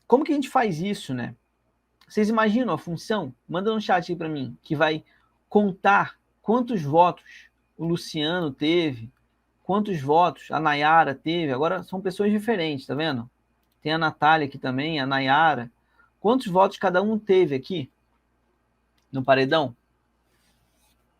Como que a gente faz isso, né? Vocês imaginam a função? Manda no chat aí para mim, que vai contar quantos votos o Luciano teve, quantos votos a Nayara teve. Agora são pessoas diferentes, tá vendo? Tem a Natália aqui também, a Nayara. Quantos votos cada um teve aqui no paredão?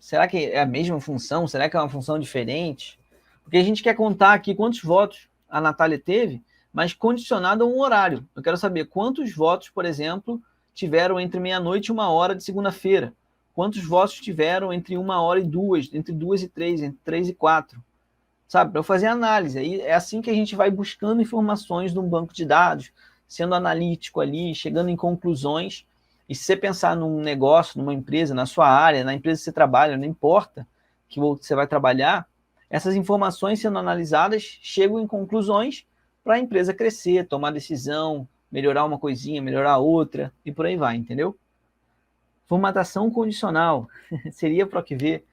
Será que é a mesma função? Será que é uma função diferente? Porque a gente quer contar aqui quantos votos a Natália teve, mas condicionado a um horário. Eu quero saber quantos votos, por exemplo, tiveram entre meia-noite e 1h de segunda-feira. Quantos votos tiveram entre 1h e 2, entre 2 e 3, entre 3 e 4. Sabe? Para eu fazer análise. Aí é assim que a gente vai buscando informações num banco de dados, sendo analítico ali, chegando em conclusões. E se você pensar num negócio, numa empresa, na sua área, na empresa que você trabalha, não importa que você vai trabalhar, essas informações sendo analisadas chegam em conclusões para a empresa crescer, tomar decisão, melhorar uma coisinha, melhorar outra, e por aí vai, entendeu? Formatação condicional seria para o que ver.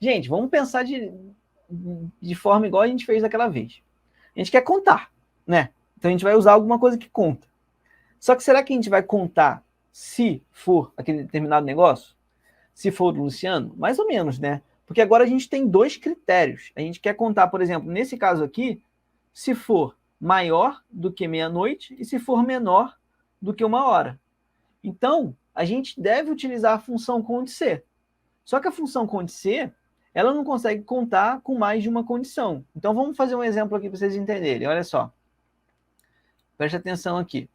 Gente, vamos pensar de forma igual a gente fez daquela vez. A gente quer contar, né? Então a gente vai usar alguma coisa que conta. Só que será que a gente vai contar se for aquele determinado negócio? Se for do Luciano? Mais ou menos, né? Porque agora a gente tem dois critérios. A gente quer contar, por exemplo, nesse caso aqui, se for maior do que meia-noite e se for menor do que 1h. Então, a gente deve utilizar a função condicer. Só que a função condicer, ela não consegue contar com mais de uma condição. Então, vamos fazer um exemplo aqui para vocês entenderem. Olha só. Preste atenção aqui.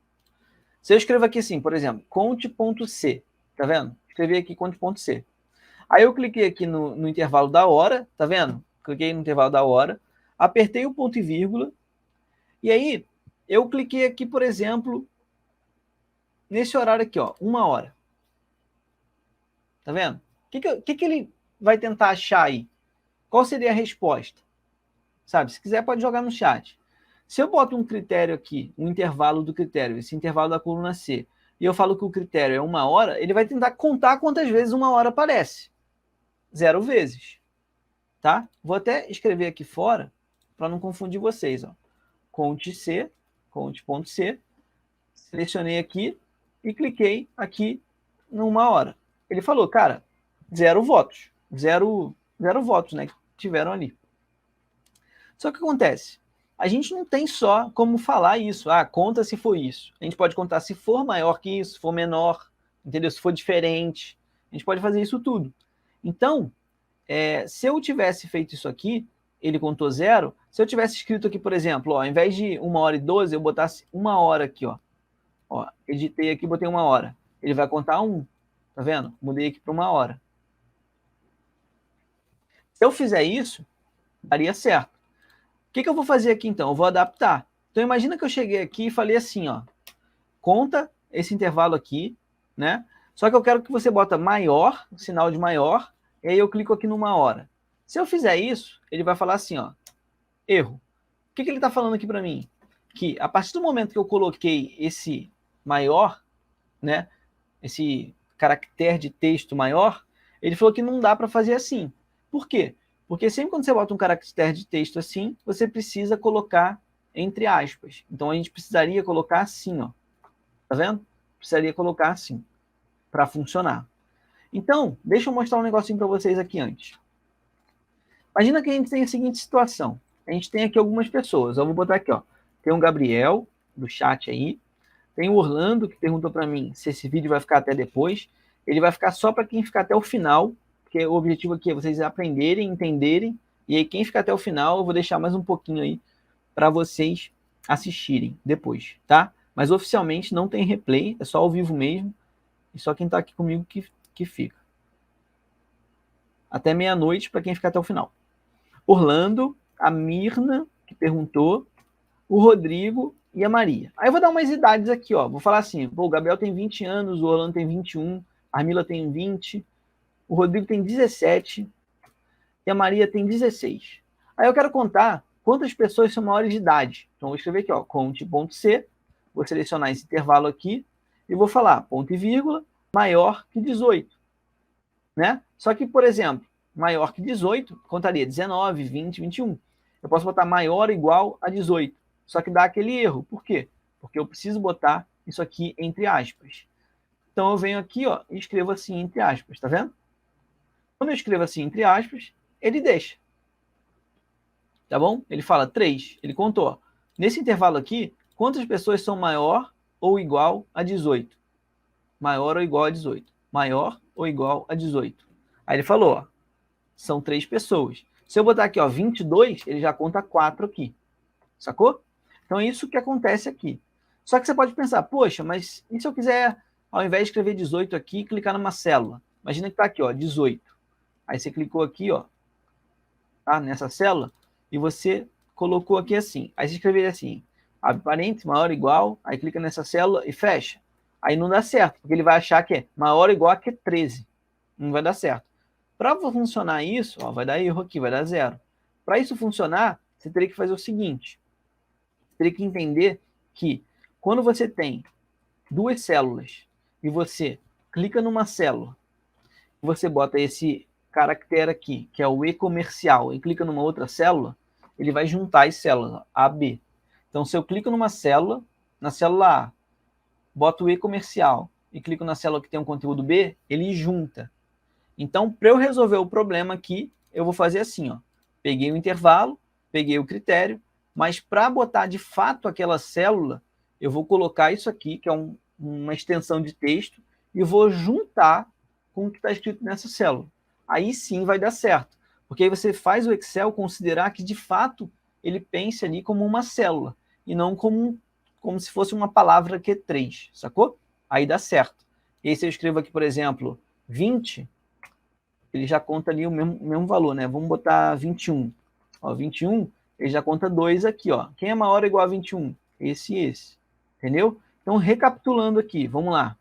Se eu escrevo aqui assim, por exemplo, conte.c, tá vendo? Escrevi aqui conte.c. Aí eu cliquei aqui no intervalo da hora, tá vendo? Cliquei no intervalo da hora, apertei o ponto e vírgula, e aí eu cliquei aqui, por exemplo, nesse horário aqui, ó, 1h. Tá vendo? O que ele vai tentar achar aí? Qual seria a resposta? Sabe? Se quiser, pode jogar no chat. Se eu boto um critério aqui, um intervalo do critério, esse intervalo da coluna C, e eu falo que o critério é 1h, ele vai tentar contar quantas vezes 1h aparece. 0 vezes. Tá? Vou até escrever aqui fora, para não confundir vocês. Ó. Conte.c, selecionei aqui e cliquei aqui no 1h. Ele falou, cara, 0 votos. 0 votos, né, que tiveram ali. Só que acontece, a gente não tem só como falar isso. Ah, conta se for isso. A gente pode contar se for maior que isso, se for menor, entendeu? Se for diferente. A gente pode fazer isso tudo. Então, se eu tivesse feito isso aqui, ele contou 0. Se eu tivesse escrito aqui, por exemplo, ó, ao invés de 1h e 12, eu botasse 1h aqui, ó. Ó, editei aqui, botei 1h. Ele vai contar 1. Tá vendo? Mudei aqui para 1h. Se eu fizer isso, daria certo. O que eu vou fazer aqui, então? Eu vou adaptar. Então, imagina que eu cheguei aqui e falei assim, ó. Conta esse intervalo aqui, né? Só que eu quero que você bota maior, sinal de maior, e aí eu clico aqui no 1h. Se eu fizer isso, ele vai falar assim, ó. Erro. O que ele está falando aqui para mim? Que a partir do momento que eu coloquei esse maior, né? Esse caractere de texto maior, ele falou que não dá para fazer assim. Por quê? Porque sempre quando você bota um caractere de texto assim, você precisa colocar entre aspas. Então a gente precisaria colocar assim, ó. Tá vendo? Precisaria colocar assim para funcionar. Então, deixa eu mostrar um negocinho para vocês aqui antes. Imagina que a gente tem a seguinte situação. A gente tem aqui algumas pessoas. Eu vou botar aqui, ó. Tem o Gabriel, do chat aí. Tem o Orlando, que perguntou para mim se esse vídeo vai ficar até depois. Ele vai ficar só para quem ficar até o final, porque o objetivo aqui é vocês aprenderem, entenderem. E aí, quem ficar até o final, eu vou deixar mais um pouquinho aí para vocês assistirem depois, tá? Mas oficialmente não tem replay, é só ao vivo mesmo. E só quem está aqui comigo que fica. Até meia-noite para quem ficar até o final. Orlando, a Mirna, que perguntou, o Rodrigo e a Maria. Aí eu vou dar umas idades aqui, ó. Vou falar assim, pô, o Gabriel tem 20 anos, o Orlando tem 21, a Mila tem 20, o Rodrigo tem 17 e a Maria tem 16. Aí eu quero contar quantas pessoas são maiores de idade. Então eu vou escrever aqui, ó, conte.c, vou selecionar esse intervalo aqui e vou falar ponto e vírgula maior que 18. né? Só que, por exemplo, maior que 18, contaria 19, 20, 21. Eu posso botar maior ou igual a 18. Só que dá aquele erro. Por quê? Porque eu preciso botar isso aqui entre aspas. Então eu venho aqui, ó, e escrevo assim entre aspas, tá vendo? Quando eu escrevo assim entre aspas, ele deixa. Tá bom? Ele fala 3, ele contou. Ó. Nesse intervalo aqui, quantas pessoas são maior ou igual a 18? Maior ou igual a 18. Maior ou igual a 18. Aí ele falou, ó, são 3 pessoas. Se eu botar aqui, ó, 22, ele já conta 4 aqui. Sacou? Então é isso que acontece aqui. Só que você pode pensar, poxa, mas e se eu quiser, ao invés de escrever 18 aqui, clicar numa célula? Imagina que está aqui, ó, 18. Aí você clicou aqui, ó, tá, nessa célula, e você colocou aqui assim. Aí você escreveria assim, abre parênteses, maior ou igual, aí clica nessa célula e fecha. Aí não dá certo, porque ele vai achar que é maior ou igual a que 13. Não vai dar certo. Para funcionar isso, ó, vai dar erro aqui, vai dar 0. Para isso funcionar, você teria que fazer o seguinte. Você teria que entender que quando você tem 2 células e você clica numa célula, você bota esse caractere aqui, que é o e-comercial, e clica numa outra célula, ele vai juntar as células, A, B. Então, se eu clico numa célula, na célula A, boto o e-comercial e clico na célula que tem um conteúdo B, ele junta. Então, para eu resolver o problema aqui, eu vou fazer assim, ó. Peguei o intervalo, peguei o critério, mas para botar de fato aquela célula, eu vou colocar isso aqui, que é uma extensão de texto, e vou juntar com o que está escrito nessa célula. Aí sim vai dar certo. Porque aí você faz o Excel considerar que, de fato, ele pense ali como uma célula, e não como se fosse uma palavra Q3, sacou? Aí dá certo. E aí se eu escrevo aqui, por exemplo, 20, ele já conta ali o mesmo valor, né? Vamos botar 21. Ó, 21, ele já conta 2 aqui, ó. Quem é maior ou igual a 21? Esse e esse. Entendeu? Então, recapitulando aqui, vamos lá.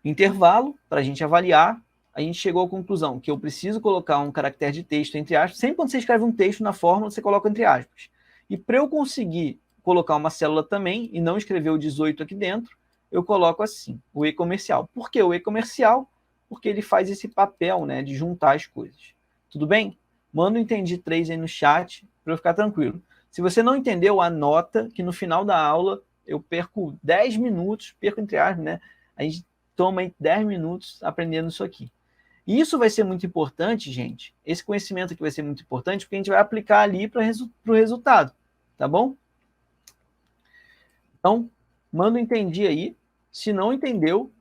Intervalo, para a gente avaliar, a gente chegou à conclusão que eu preciso colocar um caractere de texto entre aspas. Sempre quando você escreve um texto na fórmula, você coloca entre aspas. E para eu conseguir colocar uma célula também, e não escrever o 18 aqui dentro, eu coloco assim, o e-comercial. Por que o e-comercial? Porque ele faz esse papel, né, de juntar as coisas. Tudo bem? Manda o entendi 3 aí no chat, para eu ficar tranquilo. Se você não entendeu, anota que no final da aula eu perco 10 minutos, perco entre aspas, né? A gente toma aí 10 minutos aprendendo isso aqui. E isso vai ser muito importante, gente. Esse conhecimento aqui vai ser muito importante, porque a gente vai aplicar ali para o resultado, tá bom? Então, manda um entendi aí. Se não entendeu,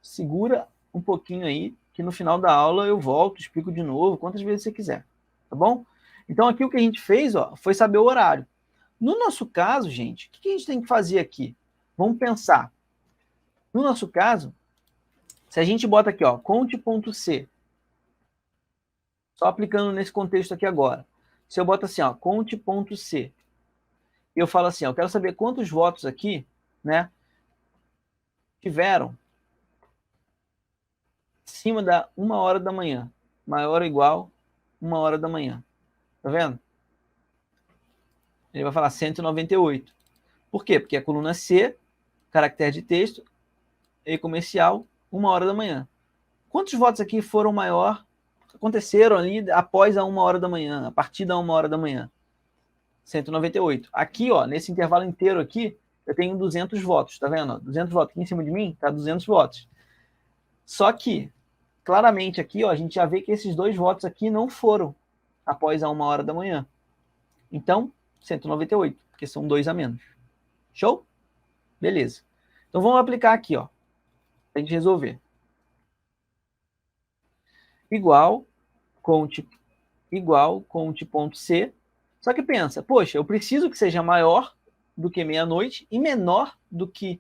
segura um pouquinho aí, que no final da aula eu volto, explico de novo, quantas vezes você quiser, tá bom? Então, aqui o que a gente fez, ó, foi saber o horário. No nosso caso, gente, o que a gente tem que fazer aqui? Vamos pensar. No nosso caso, se a gente bota aqui, ó, conte.c, só aplicando nesse contexto aqui agora. Se eu boto assim, ó, conte.c, e eu falo assim, ó, eu quero saber quantos votos aqui, né, tiveram acima da 1h da manhã, maior ou igual 1h da manhã. Tá vendo? Ele vai falar 198. Por quê? Porque a coluna C, caractere de texto, e comercial, 1h da manhã. Quantos votos aqui foram maior, aconteceram ali após a 1h da manhã, a partir da 1h da manhã? 198. Aqui, ó, nesse intervalo inteiro aqui, eu tenho 200 votos, tá vendo? 200 votos aqui em cima de mim, tá 200 votos. Só que, claramente aqui, ó, a gente já vê que esses 2 votos aqui não foram após a 1h da manhã. Então, 198, porque são 2 a menos. Show? Beleza. Então, vamos aplicar aqui, ó, pra gente resolver. Igual, conte.c. Só que pensa, poxa, eu preciso que seja maior do que meia-noite e menor do que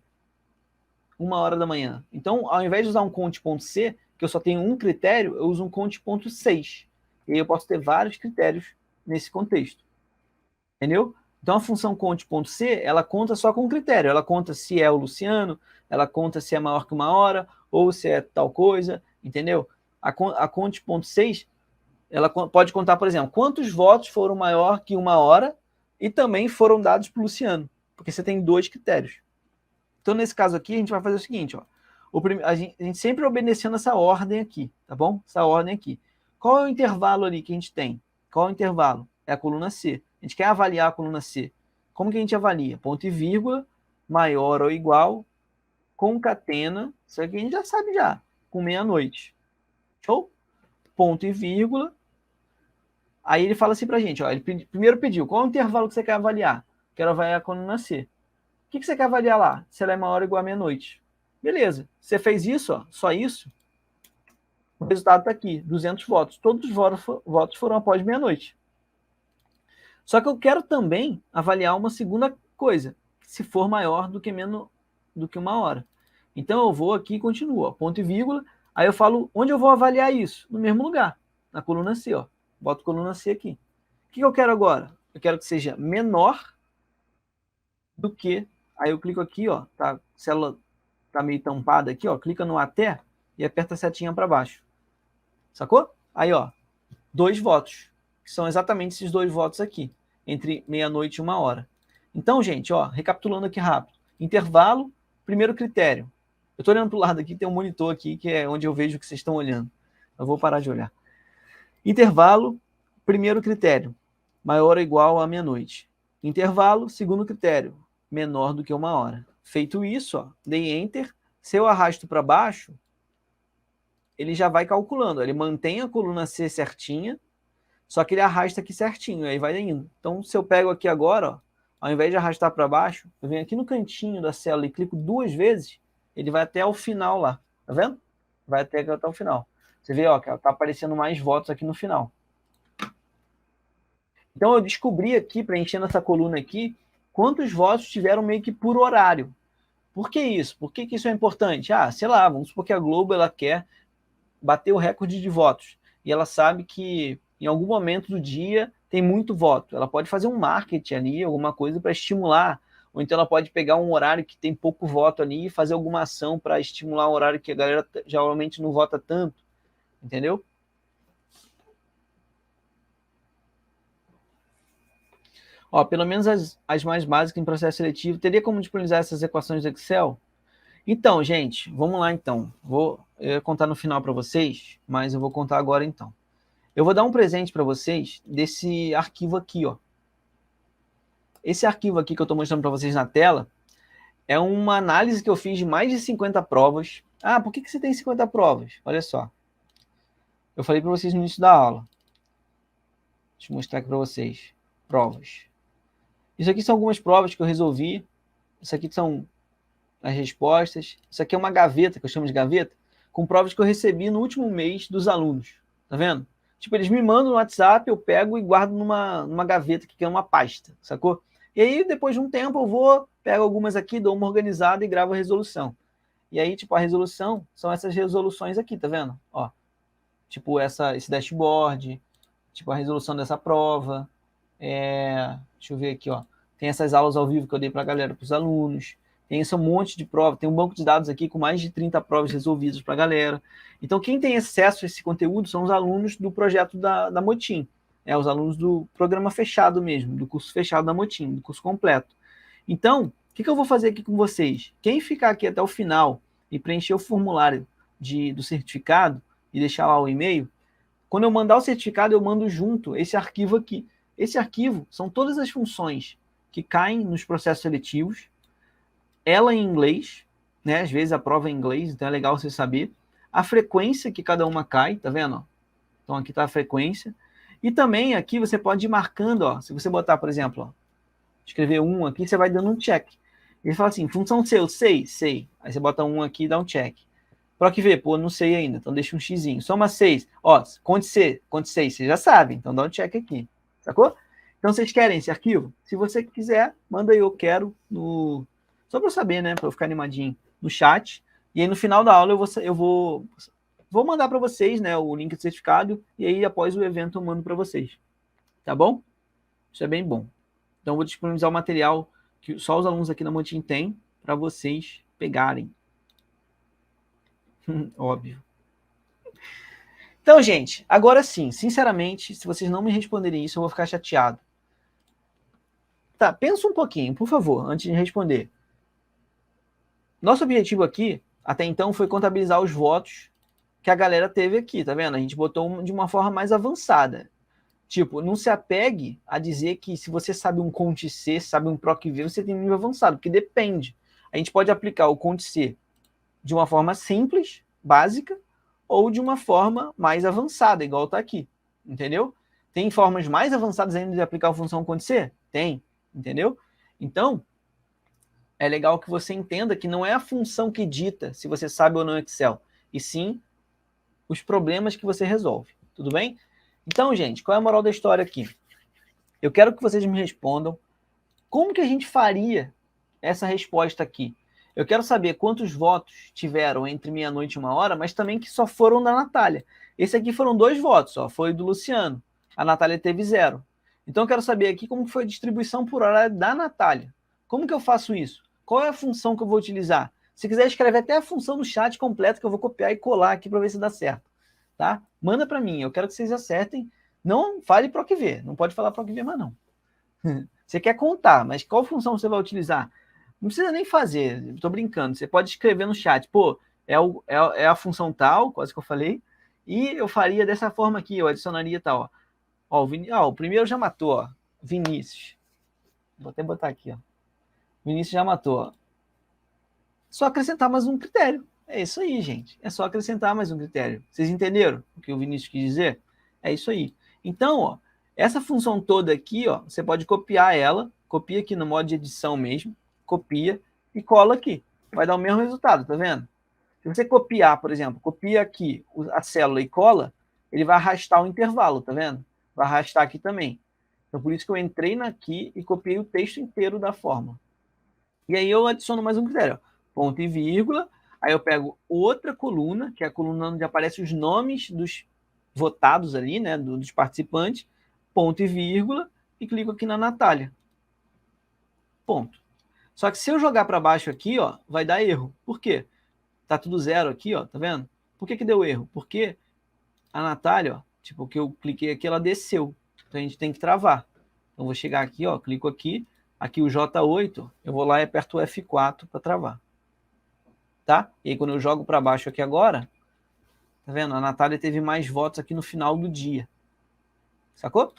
1h da manhã. Então, ao invés de usar um conte.c, que eu só tenho um critério, eu uso um conte.6. E aí eu posso ter vários critérios nesse contexto. Entendeu? Então, a função conte.c, ela conta só com critério. Ela conta se é o Luciano, ela conta se é maior que 1h, ou se é tal coisa, entendeu? A conte.6, ela pode contar, por exemplo, quantos votos foram maior que 1h e também foram dados para o Luciano, porque você tem 2 critérios. Então, nesse caso aqui, a gente vai fazer o seguinte, ó. A gente sempre obedecendo essa ordem aqui, tá bom? Essa ordem aqui. Qual é o intervalo ali que a gente tem? Qual é o intervalo? É a coluna C. A gente quer avaliar a coluna C. Como que a gente avalia? Ponto e vírgula, maior ou igual, concatena, isso aqui a gente já sabe já, com meia-noite. Show? Ponto e vírgula. Aí ele fala assim pra gente, ó, ele primeiro pediu, qual é o intervalo que você quer avaliar? Quero avaliar a coluna C. O que você quer avaliar lá? Se ela é maior ou igual a meia-noite. Beleza. Você fez isso, ó, só isso. O resultado está aqui, 200 votos. Todos os votos foram após meia-noite. Só que eu quero também avaliar uma segunda coisa, se for maior do que uma hora. Então eu vou aqui e continuo, ó, ponto e vírgula. Aí eu falo onde eu vou avaliar isso? No mesmo lugar, na coluna C, ó. Boto coluna C aqui. O que eu quero agora? Eu quero que seja menor do que... Aí eu clico aqui, ó, tá, a célula tá meio tampada aqui, ó, clica no até e aperta a setinha para baixo. Sacou? Aí, ó, 2 votos, que são exatamente esses 2 votos aqui, entre meia-noite e 1 hora. Então, gente, ó, recapitulando aqui rápido. Intervalo, primeiro critério. Eu tô olhando pro lado aqui, tem um monitor aqui, que é onde eu vejo o que vocês estão olhando. Eu vou parar de olhar. Intervalo, primeiro critério, maior ou igual a meia-noite. Intervalo, segundo critério, menor do que 1 hora. Feito isso, ó, dei Enter. Se eu arrasto para baixo, ele já vai calculando. Ele mantém a coluna C certinha, só que ele arrasta aqui certinho, aí vai indo. Então, se eu pego aqui agora, ó, ao invés de arrastar para baixo, eu venho aqui no cantinho da célula e clico 2 vezes, ele vai até o final lá. Tá vendo? Vai até o final. Você vê, ó, que tá aparecendo mais votos aqui no final. Então, eu descobri aqui, preenchendo essa coluna aqui, quantos votos tiveram meio que por horário. Por que isso? Por que isso é importante? Ah, sei lá, vamos supor que a Globo ela quer bater o recorde de votos. E ela sabe que em algum momento do dia tem muito voto. Ela pode fazer um marketing ali, alguma coisa para estimular. Ou então ela pode pegar um horário que tem pouco voto ali e fazer alguma ação para estimular um horário que a galera geralmente não vota tanto. Entendeu? Ó, pelo menos as mais básicas em processo seletivo. Teria como disponibilizar essas equações do Excel? Então, gente, vamos lá então. Eu ia contar no final para vocês, mas eu vou contar agora então. Eu vou dar um presente para vocês desse arquivo aqui, ó. Esse arquivo aqui que eu estou mostrando para vocês na tela é uma análise que eu fiz de mais de 50 provas. Ah, por que você tem 50 provas? Olha só. Eu falei para vocês no início da aula. Deixa eu mostrar aqui para vocês. Provas. Isso aqui são algumas provas que eu resolvi. Isso aqui são as respostas. Isso aqui é uma gaveta, que eu chamo de gaveta, com provas que eu recebi no último mês dos alunos. Tá vendo? Tipo, eles me mandam no WhatsApp, eu pego e guardo numa gaveta, que é uma pasta, sacou? E aí, depois de um tempo, eu vou, pego algumas aqui, dou uma organizada e gravo a resolução. E aí, tipo, a resolução são essas resoluções aqui, tá vendo? Ó, tipo, esse dashboard, tipo, a resolução dessa prova. Deixa eu ver aqui, ó. Tem essas aulas ao vivo que eu dei pra galera, pros alunos. Tem esse monte de prova, tem um banco de dados aqui com mais de 30 provas resolvidas para a galera. Então, quem tem acesso a esse conteúdo são os alunos do projeto da Motim. Os alunos do programa fechado mesmo, do curso fechado da Motim, do curso completo. Então, o que eu vou fazer aqui com vocês? Quem ficar aqui até o final e preencher o formulário do certificado e deixar lá o e-mail, quando eu mandar o certificado, eu mando junto esse arquivo aqui. Esse arquivo são todas as funções que caem nos processos seletivos, ela em inglês, né? Às vezes a prova é em inglês, então é legal você saber. A frequência que cada uma cai, tá vendo? Então aqui está a frequência. E também aqui você pode ir marcando, ó. Se você botar, por exemplo, ó, escrever 1 aqui, você vai dando um check. Ele fala assim, função C, eu sei. Aí você bota 1 aqui e dá um check. Proc V, pô, não sei ainda, então deixa um xzinho. Soma 6, ó, conte 6, você já sabe, então dá um check aqui, sacou? Então vocês querem esse arquivo? Se você quiser, manda aí, eu quero, só para eu saber, né, para eu ficar animadinho, no chat. E aí no final da aula eu vou mandar para vocês, né, o link do certificado, e aí após o evento eu mando para vocês. Tá bom? Isso é bem bom. Então eu vou disponibilizar o material que só os alunos aqui na Motim têm para vocês pegarem. Óbvio. Então, gente, agora sim, sinceramente, se vocês não me responderem isso, eu vou ficar chateado. Tá, pensa um pouquinho, por favor, antes de responder. Nosso objetivo aqui Até então foi contabilizar os votos que a galera teve aqui, tá vendo? A gente botou de uma forma mais avançada. Tipo, não se apegue a dizer que se você sabe um Conte C, sabe um Proc V, você tem um nível avançado, porque depende. A gente pode aplicar o Conte C de uma forma simples, básica, ou de uma forma mais avançada, igual tá aqui, entendeu? Tem formas mais avançadas ainda de aplicar a função Conte C? Tem, entendeu? Então, é legal que você entenda que não é a função que dita se você sabe ou não Excel, e sim os problemas que você resolve, tudo bem? Então, gente, qual é a moral da história aqui? Eu quero que vocês me respondam como que a gente faria essa resposta aqui. Eu quero saber quantos votos tiveram entre meia-noite e 1h, mas também que só foram da Natália. Esse aqui foram 2 votos, ó, foi do Luciano. A Natália teve 0. Então eu quero saber aqui como foi a distribuição por hora da Natália. Como que eu faço isso? Qual é a função que eu vou utilizar? Se quiser, escreve até a função no chat completa que eu vou copiar e colar aqui para ver se dá certo. Tá? Manda para mim, eu quero que vocês acertem. Não fale PROC-V, não pode falar PROC-V mais não. Você quer contar, mas qual função você vai utilizar? Não precisa nem fazer, estou brincando. Você pode escrever no chat, pô, é a função tal, quase que eu falei, e eu faria dessa forma aqui, eu adicionaria tal. Ó, o primeiro já matou, ó, Vinícius. Vou até botar aqui, ó. Vinícius já matou, ó. Só acrescentar mais um critério. É isso aí, gente. É só acrescentar mais um critério. Vocês entenderam o que o Vinícius quis dizer? É isso aí. Então, ó, essa função toda aqui, ó, você pode copiar ela, copia aqui no modo de edição mesmo, copia e cola aqui. Vai dar o mesmo resultado, tá vendo? Se você copiar, por exemplo, copia aqui a célula e cola, ele vai arrastar o intervalo, tá vendo? Vai arrastar aqui também. Então, por isso que eu entrei aqui e copiei o texto inteiro da fórmula. E aí eu adiciono mais um critério, ó, ponto e vírgula, aí eu pego outra coluna, que é a coluna onde aparecem os nomes dos votados ali, né, dos participantes, ponto e vírgula, e clico aqui na Natália. Ponto. Só que se eu jogar para baixo aqui, ó, vai dar erro. Por quê? Tá tudo 0 aqui, ó, tá vendo? Por que deu erro? Porque a Natália, ó, tipo, que eu cliquei aqui, ela desceu. Então a gente tem que travar. Então vou chegar aqui, ó, clico aqui o J8, eu vou lá e aperto o F4 para travar. Tá? E aí quando eu jogo para baixo aqui agora, tá vendo? A Natália teve mais votos aqui no final do dia. Sacou?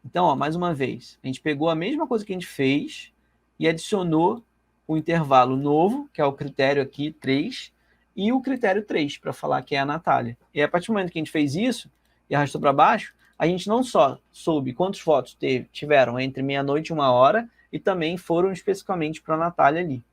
Então, ó, mais uma vez, a gente pegou a mesma coisa que a gente fez e adicionou o intervalo novo, que é o critério aqui 3, e o critério 3, para falar que é a Natália. E a partir do momento que a gente fez isso e arrastou para baixo, a gente não só soube quantos votos tiveram entre meia-noite e 1h, e também foram especificamente para a Natália ali.